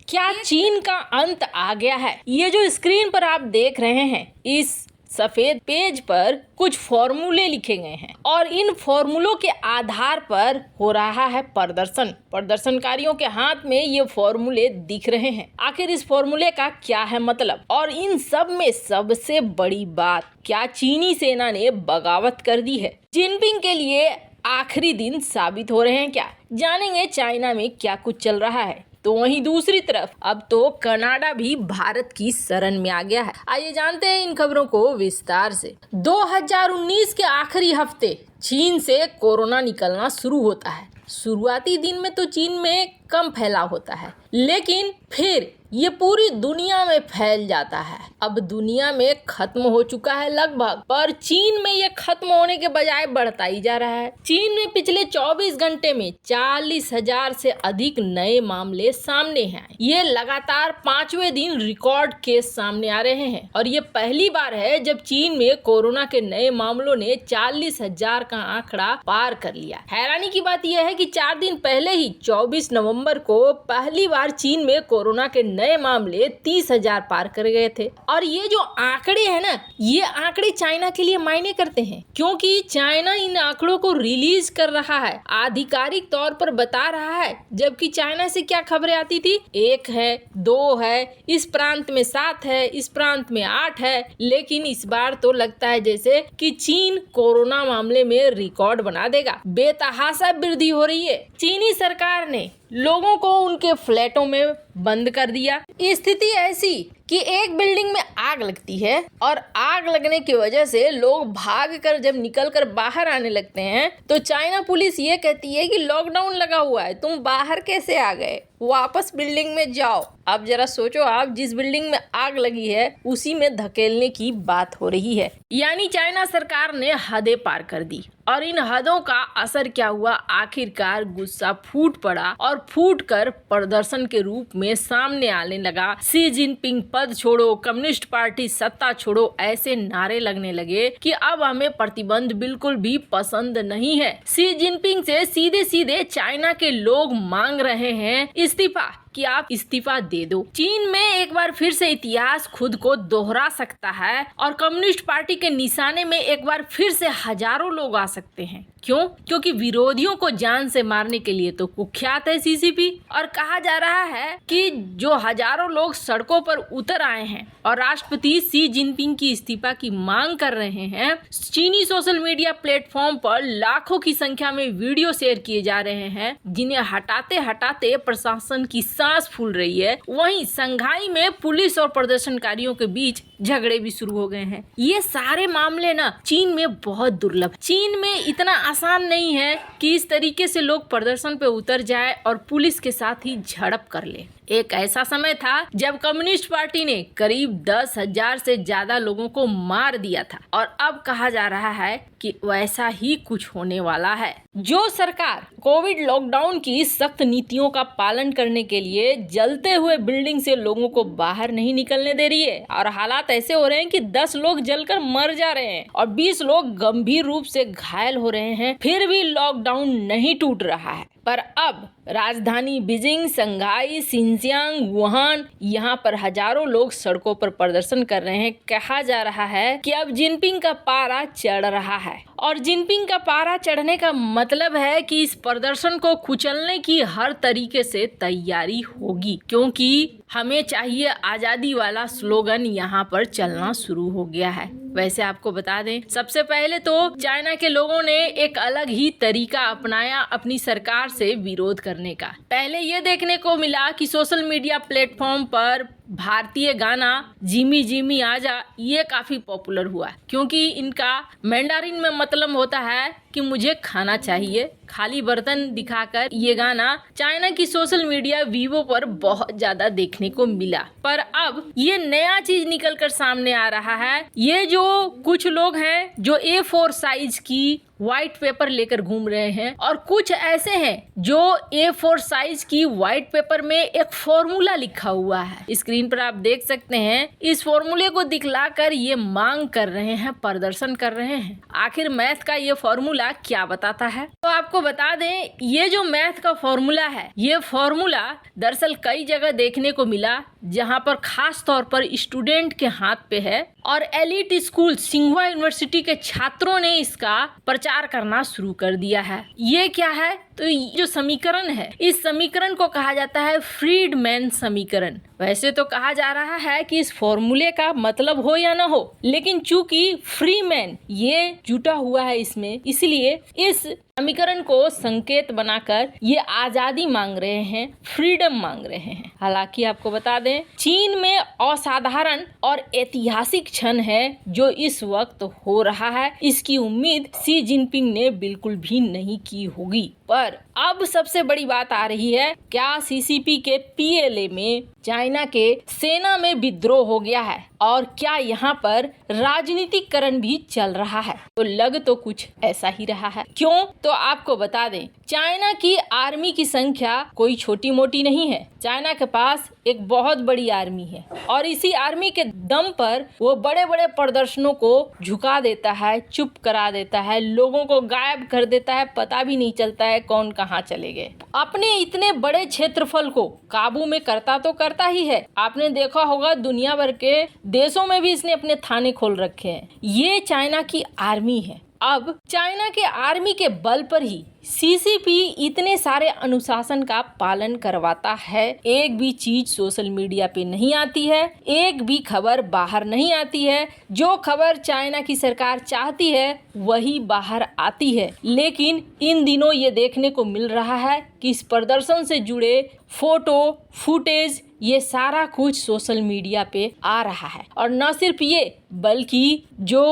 क्या चीन का अंत आ गया है? ये जो स्क्रीन पर आप देख रहे हैं, इस सफेद पेज पर कुछ फॉर्मूले लिखे गए हैं और इन फॉर्मूलों के आधार पर हो रहा है प्रदर्शनकारियों के हाथ में ये फॉर्मूले दिख रहे हैं। आखिर इस फॉर्मूले का क्या है मतलब? और इन सब में सबसे बड़ी बात, क्या चीनी सेना ने बगावत कर दी है? जिनपिंग के लिए आखिरी दिन साबित हो रहे हैं क्या? जानेंगे चाइना में क्या कुछ चल रहा है। तो वहीं दूसरी तरफ अब तो कनाडा भी भारत की शरण में आ गया है। आइए जानते हैं इन खबरों को विस्तार से। 2019 के आखिरी हफ्ते चीन से कोरोना निकलना शुरू होता है। शुरुआती दिन में तो चीन में कम फैलाव होता है, लेकिन फिर ये पूरी दुनिया में फैल जाता है। अब दुनिया में खत्म हो चुका है लगभग, पर चीन में ये खत्म होने के बजाय बढ़ता ही जा रहा है। चीन में पिछले 24 घंटे में 40,000 से अधिक नए मामले सामने हैं। ये लगातार 5वें दिन रिकॉर्ड केस सामने आ रहे हैं और ये पहली बार है जब चीन में कोरोना के नए मामलों ने 40,000 का आंकड़ा पार कर लिया। हैरानी की बात यह है कि 4 दिन पहले ही 24 नवंबर को पहली बार चीन में कोरोना के नए मामले 30,000 पार कर गए थे। और ये जो आंकड़े हैं ना, ये आंकड़े चाइना के लिए मायने करते हैं, क्योंकि चाइना इन आंकड़ों को रिलीज कर रहा है, आधिकारिक तौर पर बता रहा है। जबकि चाइना से क्या खबरें आती थी, 1 है, 2 है, इस प्रांत में 7 है, इस प्रांत में 8 है। लेकिन इस बार तो लगता है जैसे कि चीन कोरोना मामले में रिकॉर्ड बना देगा। बेतहाशा वृद्धि हो रही है। चीनी सरकार ने लोगों को उनके फ्लैटों में बंद कर दिया। स्थिति ऐसी कि एक बिल्डिंग में आग लगती है और आग लगने की वजह से लोग भागकर जब निकलकर बाहर आने लगते हैं तो चाइना पुलिस ये कहती है कि लॉकडाउन लगा हुआ है, तुम बाहर कैसे आ गए, वापस बिल्डिंग में जाओ। अब जरा सोचो, आप जिस बिल्डिंग में आग लगी है उसी में धकेलने की बात हो रही है। यानी चाइना सरकार ने हदें पार कर दी और इन हदों का असर क्या हुआ, आखिरकार गुस्सा फूट पड़ा और फूट कर प्रदर्शन के रूप में सामने आने लगा। शी जिनपिंग पद छोड़ो, कम्युनिस्ट पार्टी सत्ता छोड़ो, ऐसे नारे लगने लगे कि अब हमें प्रतिबंध बिल्कुल भी पसंद नहीं है। शी जिनपिंग से सीधे सीधे चाइना के लोग मांग रहे हैं इस्तीफा, कि आप इस्तीफा दे दो। चीन में एक बार फिर से इतिहास खुद को दोहरा सकता है और कम्युनिस्ट पार्टी के निशाने में एक बार फिर से हजारों लोग आ सकते हैं। क्यों? क्योंकि विरोधियों को जान से मारने के लिए तो कुख्यात है सीसीपी। और कहा जा रहा है कि जो हजारों लोग सड़कों पर उतर आए हैं और राष्ट्रपति शी जिनपिंग की इस्तीफा की मांग कर रहे हैं, चीनी सोशल मीडिया प्लेटफॉर्म पर लाखों की संख्या में वीडियो शेयर किए जा रहे हैं, जिन्हें हटाते हटाते प्रशासन की सांस फूल रही है। वहीं संघाई में पुलिस और प्रदर्शनकारियों के बीच झगड़े भी शुरू हो गए हैं। ये सारे मामले ना चीन में बहुत दुर्लभ। चीन में इतना आसान नहीं है कि इस तरीके से लोग प्रदर्शन पे उतर जाए और पुलिस के साथ ही झड़प कर ले। एक ऐसा समय था जब कम्युनिस्ट पार्टी ने करीब 10,000 से ज्यादा लोगों को मार दिया था और अब कहा जा रहा है कि वैसा ही कुछ होने वाला है। जो सरकार कोविड लॉकडाउन की सख्त नीतियों का पालन करने के लिए जलते हुए बिल्डिंग से लोगों को बाहर नहीं निकलने दे रही है और हालात ऐसे हो रहे हैं कि 10 लोग जलकर मर जा रहे हैं और 20 लोग गंभीर रूप से घायल हो रहे हैं, फिर भी लॉकडाउन नहीं टूट रहा है। पर अब राजधानी बीजिंग, संघाई, शिनजियांग, वुहान, यहाँ पर हजारों लोग सड़कों पर प्रदर्शन कर रहे हैं। कहा जा रहा है कि अब जिनपिंग का पारा चढ़ रहा है और जिनपिंग का पारा चढ़ने का मतलब है कि इस प्रदर्शन को कुचलने की हर तरीके से तैयारी होगी, क्योंकि हमें चाहिए आजादी वाला स्लोगन यहाँ पर चलना शुरू हो गया है। वैसे आपको बता दें, सबसे पहले तो चाइना के लोगों ने एक अलग ही तरीका अपनाया अपनी सरकार से विरोध करने का। पहले ये देखने को मिला कि सोशल मीडिया प्लेटफॉर्म पर भारतीय गाना जिमी जिमी आजा ये काफी पॉपुलर हुआ, क्योंकि इनका मैंडारिन में मतलब होता है कि मुझे खाना चाहिए। खाली बर्तन दिखाकर ये गाना चाइना की सोशल मीडिया वीवो पर बहुत ज्यादा देखने को मिला। पर अब ये नया चीज निकल कर सामने आ रहा है। ये जो कुछ लोग हैं जो A4 साइज की व्हाइट पेपर लेकर घूम रहे हैं और कुछ ऐसे हैं जो A4 साइज की व्हाइट पेपर में एक फॉर्मूला लिखा हुआ है। स्क्रीन पर आप देख सकते हैं। इस फॉर्मूले को दिखलाकर ये मांग कर रहे हैं, प्रदर्शन कर रहे हैं। आखिर मैथ का ये फॉर्मूला फॉर्मूला क्या बताता है? तो आपको बता दें, ये जो मैथ का फॉर्मूला है, ये फॉर्मूला दरअसल कई जगह देखने को मिला, जहां पर खास तौर पर स्टूडेंट के हाथ पे है और एलिट स्कूल सिंघुआ यूनिवर्सिटी के छात्रों ने इसका प्रचार करना शुरू कर दिया है। ये क्या है? तो ये जो समीकरण है, इस समीकरण को कहा जाता है फ्रीडमैन समीकरण। वैसे तो कहा जा रहा है कि इस फॉर्मूले का मतलब हो या ना हो, लेकिन चूंकि फ्रीमैन ये जुटा हुआ है इसमें, इसलिए इस समीकरण को संकेत बनाकर ये आजादी मांग रहे हैं, फ्रीडम मांग रहे हैं। हालांकि आपको बता दें, चीन में असाधारण और ऐतिहासिक क्षण है जो इस वक्त हो रहा है। इसकी उम्मीद शी जिनपिंग ने बिल्कुल भी नहीं की होगी। पर अब सबसे बड़ी बात आ रही है, क्या सीसीपी के पीएलए में चाइना के सेना में विद्रोह हो गया है और क्या यहाँ पर राजनीतिकरण भी चल रहा है? तो लग तो कुछ ऐसा ही रहा है। क्यों? तो आपको बता दें, चाइना की आर्मी की संख्या कोई छोटी मोटी नहीं है। चाइना के पास एक बहुत बड़ी आर्मी है और इसी आर्मी के दम पर वो बड़े बड़े प्रदर्शनों को झुका देता है, चुप करा देता है, लोगों को गायब कर देता है, पता भी नहीं चलता है कौन कहाँ चले गए। अपने इतने बड़े क्षेत्रफल को काबू में करता तो करता ही है। आपने देखा होगा दुनिया भर के देशों में भी इसने अपने थाने खोल रखे हैं। ये चाइना की आर्मी है। अब चाइना के आर्मी के बल पर ही सीसीपी इतने सारे अनुशासन का पालन करवाता है। एक भी चीज सोशल मीडिया पे नहीं आती है, एक भी खबर बाहर नहीं आती है। जो खबर चाइना की सरकार चाहती है वही बाहर आती है। लेकिन इन दिनों ये देखने को मिल रहा है कि इस प्रदर्शन से जुड़े फोटो फुटेज ये सारा कुछ सोशल मीडिया पे आ रहा है। और न सिर्फ ये, बल्कि जो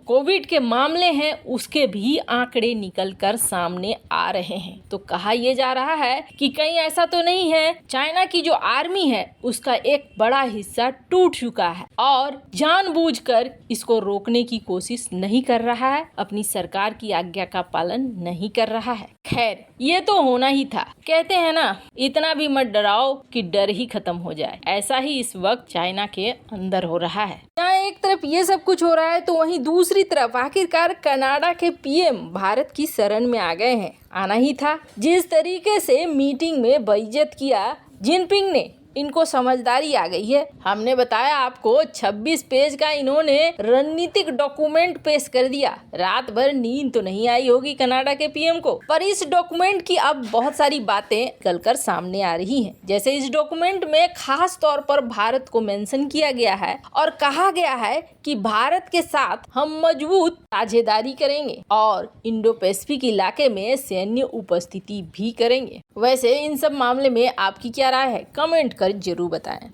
कोविड के मामले हैं उसके भी आंकड़े निकल कर सामने आ रहे हैं। तो कहा यह जा रहा है कि कहीं ऐसा तो नहीं है चाइना की जो आर्मी है उसका एक बड़ा हिस्सा टूट चुका है और जानबूझकर इसको रोकने की कोशिश नहीं कर रहा है, अपनी सरकार की आज्ञा का पालन नहीं कर रहा है। खैर, ये तो होना ही था। कहते हैं ना, इतना भी मत डराओ कि डर ही खत्म हो जाए। ऐसा ही इस वक्त चाइना के अंदर हो रहा है। यहाँ एक तरफ ये सब कुछ हो रहा है तो वहीं दूसरी तरफ आखिरकार कनाडा के पीएम भारत की शरण में आ गए हैं। आना ही था। जिस तरीके से मीटिंग में बेइज्जत किया जिनपिंग ने, इनको समझदारी आ गई है। हमने बताया आपको 26 पेज का इन्होंने रणनीतिक डॉक्यूमेंट पेश कर दिया। रात भर नींद तो नहीं आई होगी कनाडा के पीएम को, पर इस डॉक्यूमेंट की अब बहुत सारी बातें निकलकर सामने आ रही हैं। जैसे इस डॉक्यूमेंट में खास तौर पर भारत को मेंशन किया गया है और कहा गया है कि भारत के साथ हम मजबूत साझेदारी करेंगे और इंडो पैसिफिक इलाके में सैन्य उपस्थिति भी करेंगे। वैसे इन सब मामले में आपकी क्या राय है? कमेंट कर जरूर बताएं।